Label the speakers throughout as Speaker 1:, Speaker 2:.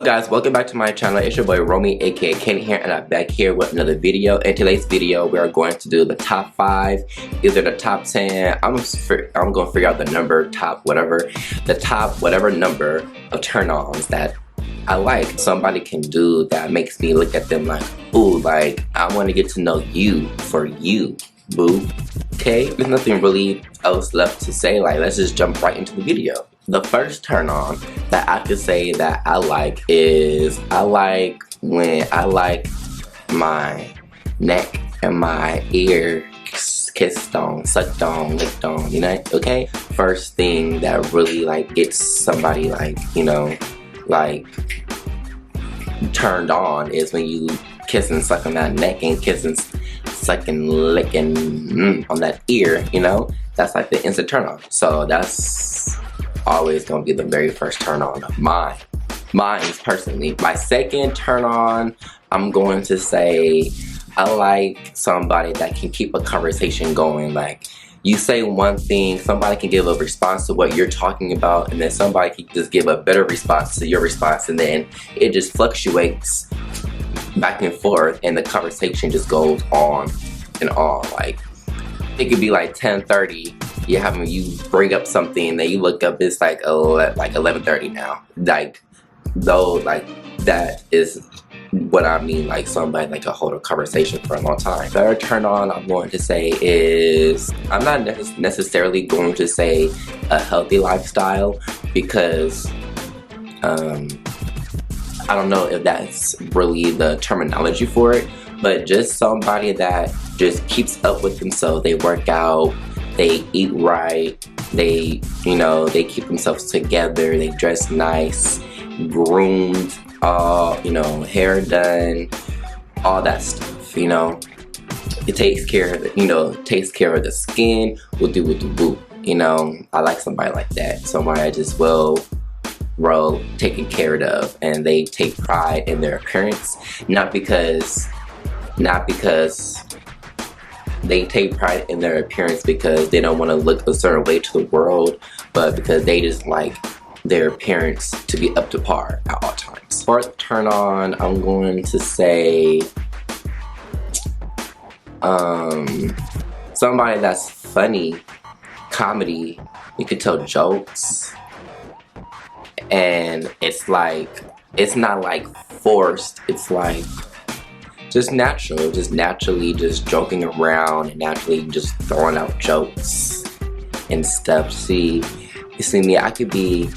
Speaker 1: Guys, welcome back to my channel. It's your boy Romiey, aka Kenny here, and I'm back here with another video. In today's video, we are going to do the top 5, either the top 10. I'm going to figure out the number, top whatever number of turn-ons that I like. Somebody can do that makes me look at them like, ooh, like I want to get to know you for you, boo. Okay, there's nothing really else left to say. Like, let's just jump right into the video. The first turn on that I could say that I like is when my neck and my ear kissed on, sucked on, licked on, you know, okay? First thing that really like gets somebody like, you know, like turned on is when you kiss and suck on that neck and kiss and suck and licking on that ear, you know? That's like the instant turn on. So that's always gonna be the very first turn on of mine personally. My second turn on, I'm going to say I like somebody that can keep a conversation going. Like, you say one thing, somebody can give a response to what you're talking about, and then somebody can just give a better response to your response, and then it just fluctuates back and forth, and the conversation just goes on and on. Like, it could be like 10:30. You bring up something, then you look up, it's like 11:30 now. Like, though, like that is what I mean. Like somebody like to hold a conversation for a long time. Third turn on I'm going to say is, I'm not necessarily going to say a healthy lifestyle, because I don't know if that's really the terminology for it, but just somebody that just keeps up with themselves. They work out, they eat right, they, you know, they keep themselves together, they dress nice, groomed, you know, hair done, all that stuff, you know. It takes care of the, you know, takes care of the skin, woo, you know. I like somebody like that, somebody that just well taken care of, and they take pride in their appearance, not because they take pride in their appearance because they don't want to look a certain way to the world, but because they just like their appearance to be up to par at all times. Fourth turn on, I'm going to say somebody that's funny, comedy, you could tell jokes, and it's like, it's not like forced, it's like just natural, just naturally just joking around and naturally just throwing out jokes and stuff. You see me, I could be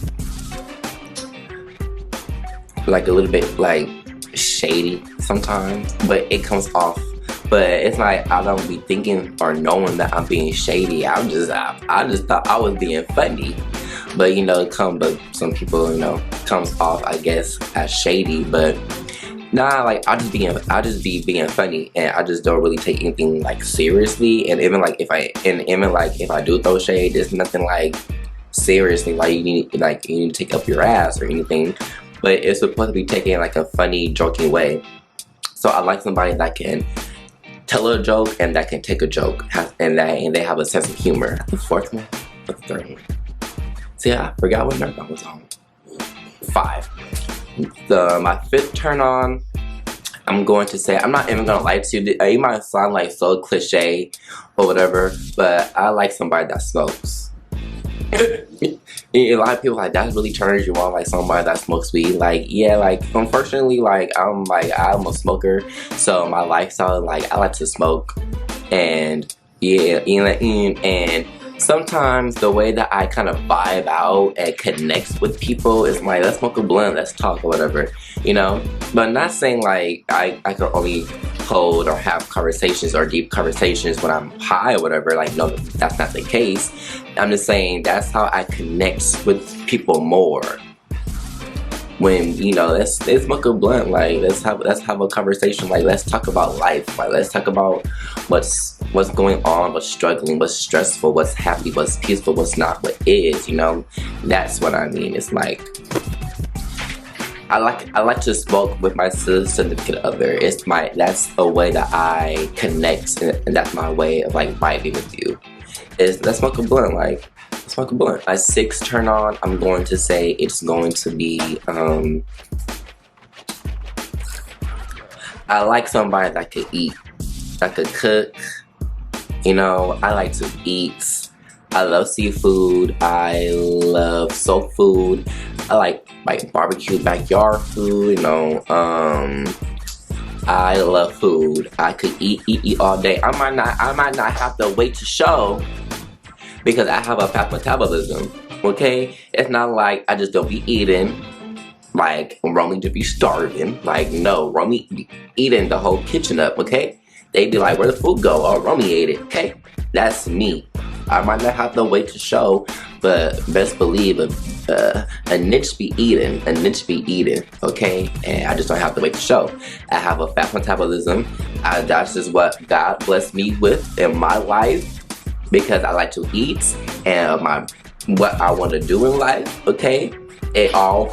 Speaker 1: like a little bit like shady sometimes, but it comes off, but it's like I don't be thinking or knowing that I'm being shady. I just thought I was being funny, but you know, but some people, you know, comes off, I guess, as shady, but nah, like I just be being funny, and I just don't really take anything like seriously. And even like if I do throw shade, there's nothing like seriously like you need to take up your ass or anything, but it's supposed to be taken in like a funny, joking way. So I like somebody that can tell a joke and that can take a joke, and they have a sense of humor. The fourth one or the third one? See, I forgot what number I was on. 5. My fifth turn on, I'm going to say, I'm not even gonna lie to you, it might sound like so cliche or whatever, but I like somebody that smokes. A lot of people like, that really turns you on, like somebody that smokes weed. Like, yeah, like unfortunately, like I'm a smoker, so my lifestyle, like I like to smoke, and yeah, and sometimes the way that I kind of vibe out and connects with people is like, let's smoke a blunt, let's talk or whatever, you know. But not saying like I can only hold or have conversations or deep conversations when I'm high or whatever. Like, no, that's not the case. I'm just saying that's how I connect with people more. When, you know, let's smoke a blunt, like let's have a conversation, like let's talk about life, like let's talk about what's going on, what's struggling, what's stressful, what's happy, what's peaceful, what's not, what is, you know. That's what I mean. It's like I like to smoke with my significant other. That's a way that I connect, and that's my way of like vibing with you. Is let's smoke a blunt, like smoke a blunt. My sixth turn on, I'm going to say it's going to be I like somebody that could eat, that could cook. You know, I like to eat. I love seafood. I love soul food. I like barbecue backyard food. You know, I love food. I could eat all day. I might not have to wait to show because I have a fast metabolism. Okay, it's not like I just don't be eating. Like Romiey just be starving. Like no, Romiey be eating the whole kitchen up. Okay, they be like, where the food go? Oh, Romiey ate it. Okay, that's me. I might not have to wait to show, but best believe a niche be eating. A niche be eating. Okay, and I just don't have to wait to show. I have a fast metabolism. That's just what God blessed me with in my life because I like to eat and what I want to do in life. Okay. It all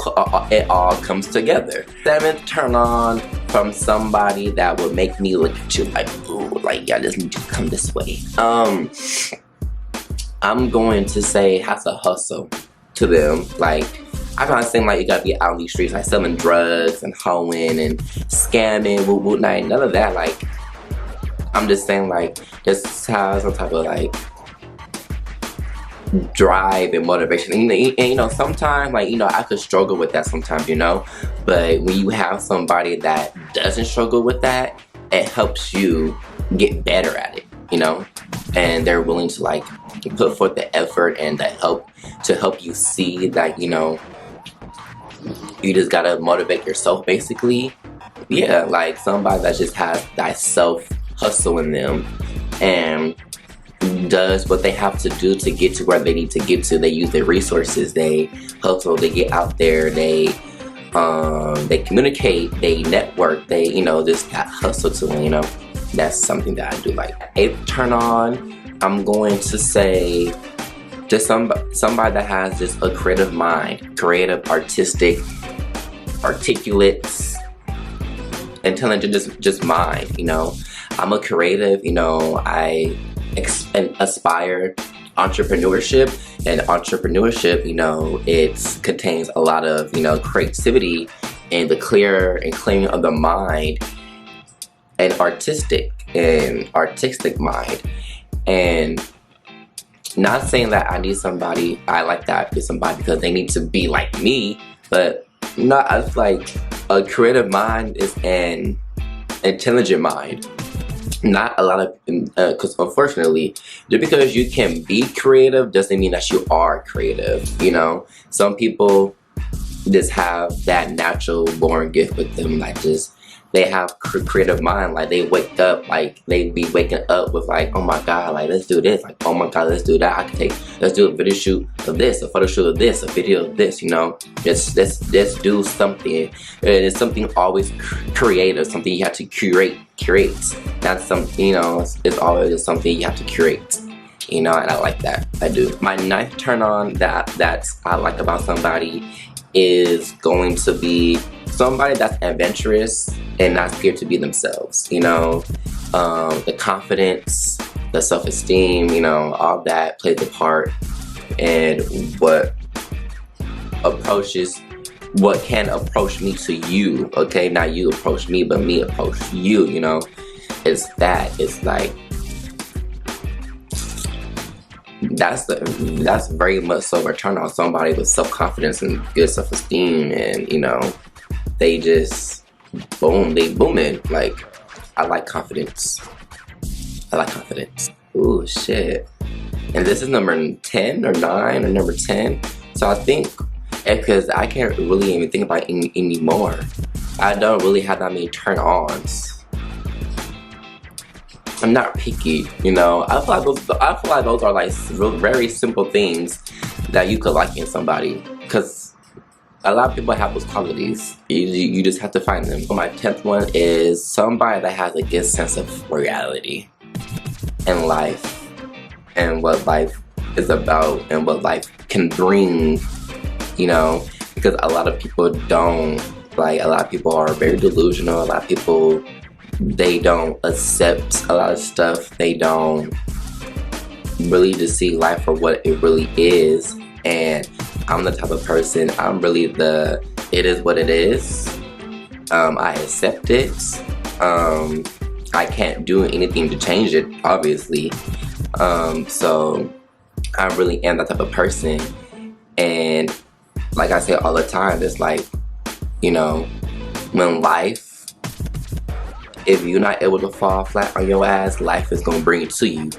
Speaker 1: comes together. 7th turn on from somebody that would make me look at you like, ooh, like y'all just need to come this way. I'm going to say has a hustle to them. Like I'm not saying like you gotta be out in these streets like selling drugs and hoeing and scamming, woo night, none of that. Like I'm just saying like just have some type of like drive and motivation, and you know sometimes like you know I could struggle with that sometimes, you know, but when you have somebody that doesn't struggle with that, it helps you get better at it, you know, and they're willing to like put forth the effort and the help to help you see that, you know, you just gotta motivate yourself basically. Yeah, like somebody that just has that self hustle in them and does what they have to do to get to where they need to get to. They use their resources, they hustle, they get out there, they communicate, they network, they, you know, just that hustle to them, you know. That's something that I do like. 8th turn on, I'm going to say just somebody that has just a creative mind, creative, artistic, articulate, intelligent, just mind, you know. I'm a creative, you know, I aspire entrepreneurship, and entrepreneurship, you know, it contains a lot of, you know, creativity and the clear and cleaning of the mind and artistic mind. And not saying that I need somebody, I like that with somebody because they need to be like me, but not as like a creative mind is an intelligent mind. Not a lot of, because unfortunately, just because you can be creative doesn't mean that you are creative, you know? Some people just have that natural born gift with them, like just, they have creative mind, like they wake up, like they be waking up with like, oh my God, like let's do this, like oh my God, let's do that, let's do a video shoot of this, a photo shoot of this, a video of this, you know, let's do something, and it's something always creative, something you have to curate, that's something, you know, it's always something you have to curate, you know, and I like that, I do. My 9th turn on that I like about somebody is going to be somebody that's adventurous and not scared to be themselves, you know, the confidence, the self-esteem, you know, all that plays a part in what can approach me to you, okay, not you approach me, but me approach you, you know, it's like, that's very much so a turn on somebody with self-confidence and good self-esteem, and you know, they just booming. Like I like confidence. Ooh shit. And this is number 10 or 9 or number 10. So I think because I can't really even think about it anymore. I don't really have that many turn-ons. I'm not picky, you know. I feel like those are like very simple things that you could like in somebody, because a lot of people have those qualities. You just have to find them. My 10th one is somebody that has a good sense of reality in life and what life is about and what life can bring, you know, because a lot of people don't. Like a lot of people are very delusional. A lot of people, they don't accept a lot of stuff. They don't really just see life for what it really is. And I'm the type of person, I'm really it is what it is. I accept it. I can't do anything to change it, obviously. So I really am that type of person. And like I say all the time, it's like, you know, when life, if you're not able to fall flat on your ass, life is gonna bring it to you.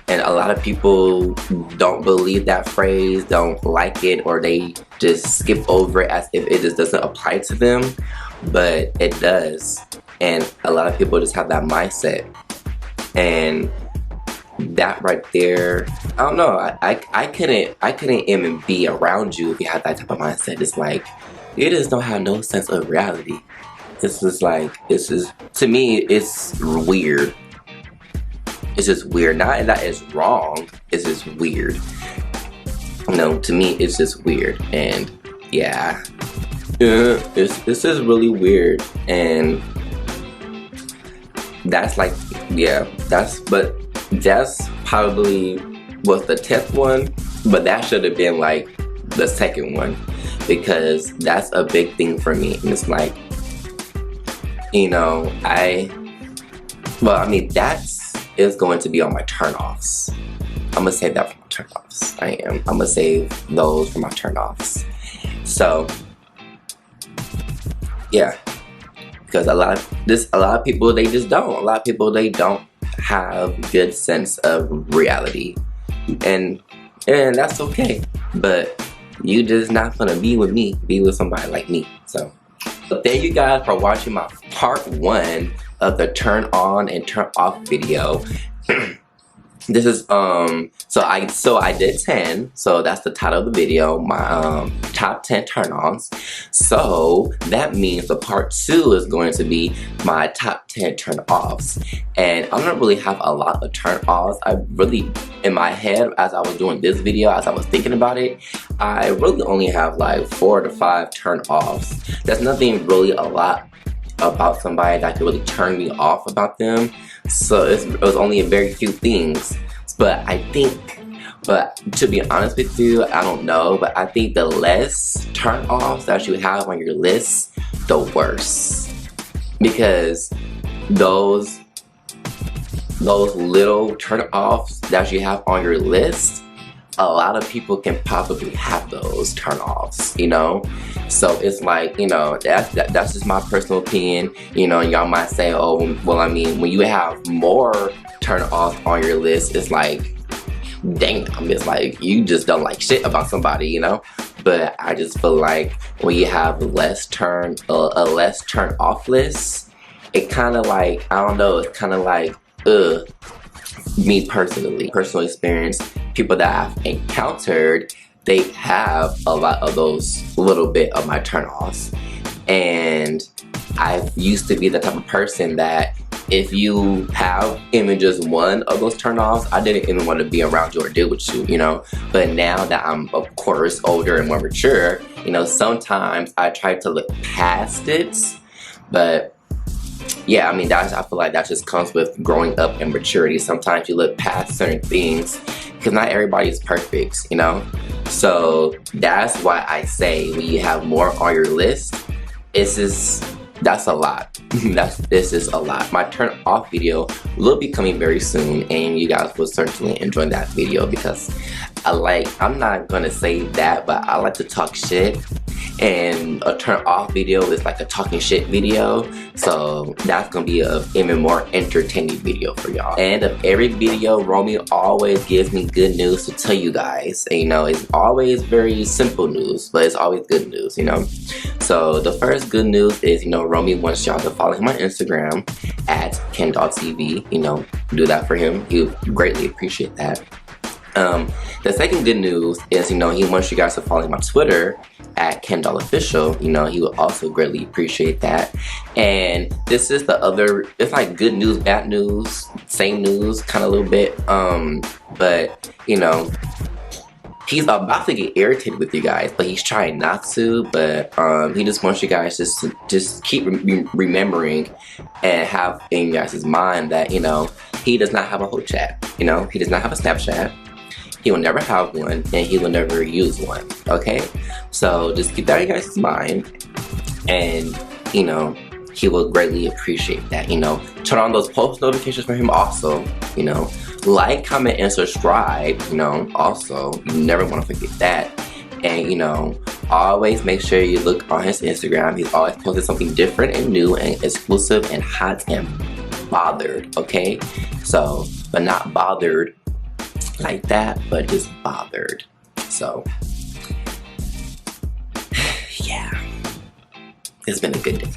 Speaker 1: And a lot of people don't believe that phrase, don't like it, or they just skip over it as if it just doesn't apply to them. But it does. And a lot of people just have that mindset. And that right there, I don't know, I couldn't even be around you if you had that type of mindset. It's like, you just don't have no sense of reality. This is like, to me, it's weird. It's just weird. Not that it's wrong, it's just weird. You know, to me, it's just weird. And yeah, this is really weird. And that's like, yeah, that's probably was the 10th one, but that should have been like the second one, because that's a big thing for me. And it's like, you know, I mean, is going to be on my turn-offs. I'm gonna save that for my turn-offs. I'm gonna save those for my turn-offs. So yeah, because a lot of people, they just don't. A lot of people, they don't have good sense of reality, and that's okay. But you just not gonna be with me. Be with somebody like me. So thank you guys for watching my part 1 of the turn on and turn off video. This is so I did 10, so that's the title of the video, my top 10 turn-ons. So that means the part 2 is going to be my top 10 turn-offs. And I don't really have a lot of turn-offs. I really, in my head, as I was doing this video, as I was thinking about it, I really only have like 4 to 5 turn-offs. There's nothing really a lot about somebody that could really turn me off about them. So it was only a very few things. But to be honest with you, I don't know, but I think the less turn-offs that you have on your list, the worse. Because those little turn-offs that you have on your list, a lot of people can probably have those turn-offs, you know? So it's like, you know, that's just my personal opinion. You know, y'all might say, oh, well, I mean, when you have more turn-offs on your list, it's like, damn, it's like you just don't like shit about somebody, you know? But I just feel like when you have a less turn-off list, it kind of like, I don't know, it's kind of like, me personal experience, people that I've encountered, they have a lot of those little bit of my turn-offs. And I used to be the type of person that if you have even just one of those turn-offs, I didn't even want to be around you or deal with you, you know? But now that I'm, of course, older and more mature, you know, sometimes I try to look past it. But yeah, I mean, I feel like that just comes with growing up and maturity. Sometimes you look past certain things because not everybody is perfect, you know? So that's why I say when you have more on your list, that's a lot. This is a lot. My turn off video will be coming very soon, and you guys will certainly enjoy that video because I'm not gonna say that, but I like to talk shit, and a turn off video is like a talking shit video. So that's gonna be a even more entertaining video for y'all. And of every video, Romiey always gives me good news to tell you guys. And, you know, it's always very simple news, but it's always good news, you know. So the first good news is, you know, Romiey wants y'all to follow him on Instagram at ken.tv. You know, do that for him. He would greatly appreciate that. The second good news is, you know, he wants you guys to follow him on Twitter at ken.official. You know, he would also greatly appreciate that. And this is the other, it's like good news, bad news, same news, kind of a little bit. But, you know, he's about to get irritated with you guys, but he's trying not to. But he just wants you guys to just keep remembering and have in your guys' mind that, you know, he does not have a whole chat. You know, he does not have a Snapchat. He will never have one, and he will never use one, okay? So just keep that in your guys' mind. And, you know, he will greatly appreciate that, you know. Turn on those post notifications for him also, you know. Like, comment, and subscribe, you know, also. You never want to forget that. And, you know, always make sure you look on his Instagram. He's always posting something different and new and exclusive and hot and bothered, okay? So, but not bothered like that, but just bothered. So, yeah. It's been a good day.